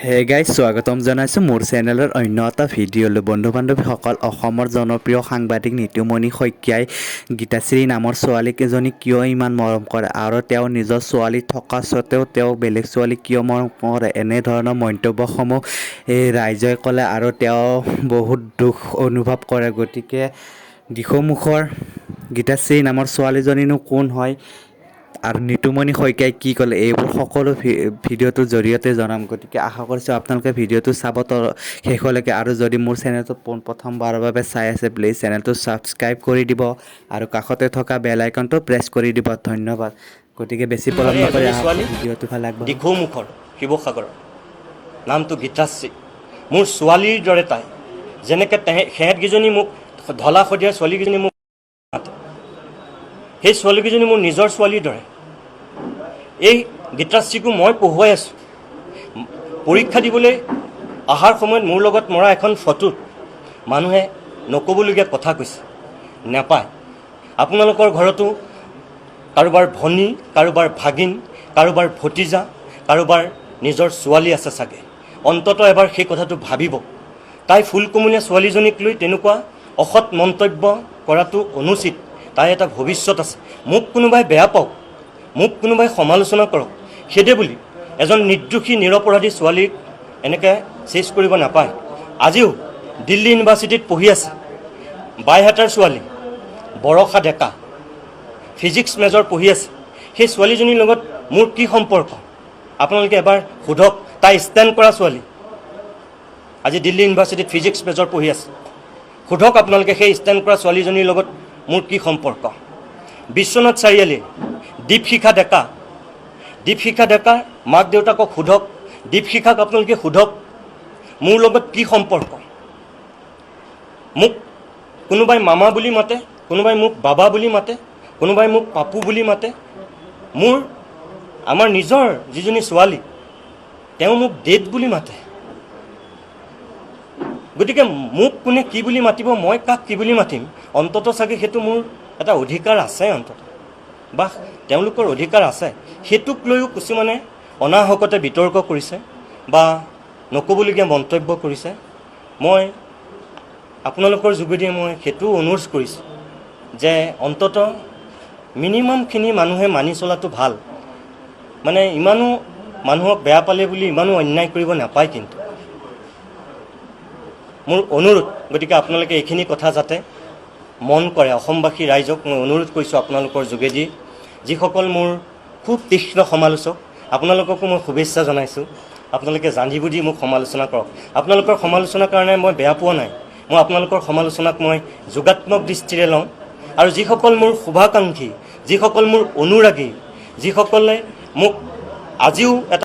Hey guys স্বাগতম জনাইছো মোৰ চেনেলৰ অন্য এটা ভিডিঅ'লৈ। বন্ধু বান্ধৱীসকল, অসমৰ জনপ্ৰিয় সাংবাদিক নিতুমণি শইকীয়াই গীতাশ্ৰী নামৰ ছোৱালীকেইজনীক কিয় ইমান মৰম কৰে আৰু তেওঁ নিজৰ ছোৱালী থকা স্বত্বেও তেওঁ বেলেগ ছোৱালীক কিয় মৰম কৰে, এনেধৰণৰ মন্তব্যসমূহ ৰাইজে ক'লে আৰু তেওঁ বহুত দুখ অনুভৱ কৰে। গতিকে দিশমুখৰ গীতাশ্ৰী নামৰ ছোৱালীজনীনো কোন হয় আৰু নিতুমণি শইকীয়াই কি ক'লে, এইবোৰ সকলো ভিডিঅ'টোৰ জৰিয়তে জনাম। গতিকে আশা কৰিছোঁ আপোনালোকে ভিডিঅ'টো চাব শেষলৈকে। আৰু যদি মোৰ চেনেলটো প্ৰথমবাৰৰ বাবে চাই আছে, প্লিজ চেনেলটো ছাবস্ক্ৰাইব কৰি দিব আৰু কাষতে থকা বেল আইকনটো প্ৰেছ কৰি দিব। ধন্যবাদ। গতিকে বেছি পলম নকৰি ভিডিঅ'টো ফালে আগবাঢ়ো। দিখৌমুখৰ শিৱসাগৰৰ নামটো গীতাশ্ৰী। মোৰ ছোৱালীৰ দৰে তাই, যেনেকৈ সেহেঁতকেইজনী মোক ধলা শদিয়াৰ ছোৱালীকেইজনী মোক মাতে, সেই ছোৱালীকেইজনী মোৰ নিজৰ ছোৱালীৰ দৰে। এই গীতাশ্ৰীকো মই পঢ়ুৱাই আছোঁ। পৰীক্ষা দিবলৈ অহাৰ সময়ত মোৰ লগত মৰা এখন ফটোত মানুহে নক'বলগীয়া কথা কৈছে, নাপায়। আপোনালোকৰ ঘৰতো কাৰোবাৰ ভনী, কাৰোবাৰ ভাগিন, কাৰোবাৰ ভতিজা, কাৰোবাৰ নিজৰ ছোৱালী আছে চাগে। অন্ততঃ এবাৰ সেই কথাটো ভাবিব। তাই ফুলকুমলীয়া ছোৱালীজনীক লৈ তেনেকুৱা অসৎ মন্তব্য কৰাটো অনুচিত। তাই এটা ভৱিষ্যত আছে। মোক কোনোবাই বেয়া পাওক, মোক কোনোবাই সমালোচনা কৰক, সেইদে বুলি এজন নিৰ্দোষী নিৰপৰাধী ছোৱালীক এনেকৈ চেচ কৰিব নাপায়। আজিও দিল্লী ইউনিভাৰ্চিটিত পঢ়ি আছে বাইহাটাৰ ছোৱালী বৰষা ডেকা, ফিজিক্স মেজৰ পঢ়ি আছে। সেই ছোৱালীজনীৰ লগত মোৰ কি সম্পৰ্ক আপোনালোকে এবাৰ সোধক। তাই ষ্টেণ্ড কৰা ছোৱালী, আজি দিল্লী ইউনিভাৰ্চিটিত ফিজিক্স মেজৰ পঢ়ি আছে। সোধক আপোনালোকে সেই ষ্টেণ্ড কৰা ছোৱালীজনীৰ লগত মোৰ কি সম্পৰ্ক। বিশ্বনাথ চাৰিআলিৰ দীপশিখা ডেকা, দীপশিখা ডেকাৰ মাক দেউতাকক সোধক, দীপশিখাক আপোনালোকে সোধক মোৰ লগত কি সম্পৰ্ক। মোক কোনোবাই মামা বুলি মাতে, কোনোবাই মোক বাবা বুলি মাতে, কোনোবাই মোক পাপু বুলি মাতে। আমাৰ নিজৰ যিজনী ছোৱালী, তেওঁ মোক ডেড বুলি মাতে। গতিকে মোক কোনে কি বুলি মাতিব, মই কাক কি বুলি মাতিম, অন্ততঃ চাগে সেইটো মোৰ এটা অধিকাৰ আছে, অন্ততঃ বা তেওঁলোকৰ অধিকাৰ আছে। সেইটোক লৈও কিছুমানে অনাহকতে বিতৰ্ক কৰিছে বা নক'বলগীয়া মন্তব্য কৰিছে। মই আপোনালোকৰ যোগেদিয়ে মই সেইটো অনুৰোধ কৰিছোঁ যে অন্ততঃ মিনিমামখিনি মানুহে মানি চলাটো ভাল। মানে ইমানো মানুহক বেয়া পালে বুলি ইমানো অন্যায় কৰিব নাপায়। কিন্তু মোৰ অনুৰোধ, গতিকে আপোনালোকে এইখিনি কথা যাতে মন কৰে। অসমবাসী ৰাইজক মই অনুৰোধ কৰিছোঁ আপোনালোকৰ যোগেদি, যিসকল মোৰ খুব তীক্ষ্ণ সমালোচক, আপোনালোককো মই শুভেচ্ছা জনাইছোঁ। আপোনালোকে জানি বুজি মোক সমালোচনা কৰক। আপোনালোকৰ সমালোচনাৰ কাৰণে মই বেয়া পোৱা নাই। মই আপোনালোকৰ সমালোচনাক মই যোগাত্মক দৃষ্টিৰে লওঁ। আৰু যিসকল মোৰ শুভাকাংক্ষী, যিসকল মোৰ অনুৰাগী, যিসকলে মোক আজিও এটা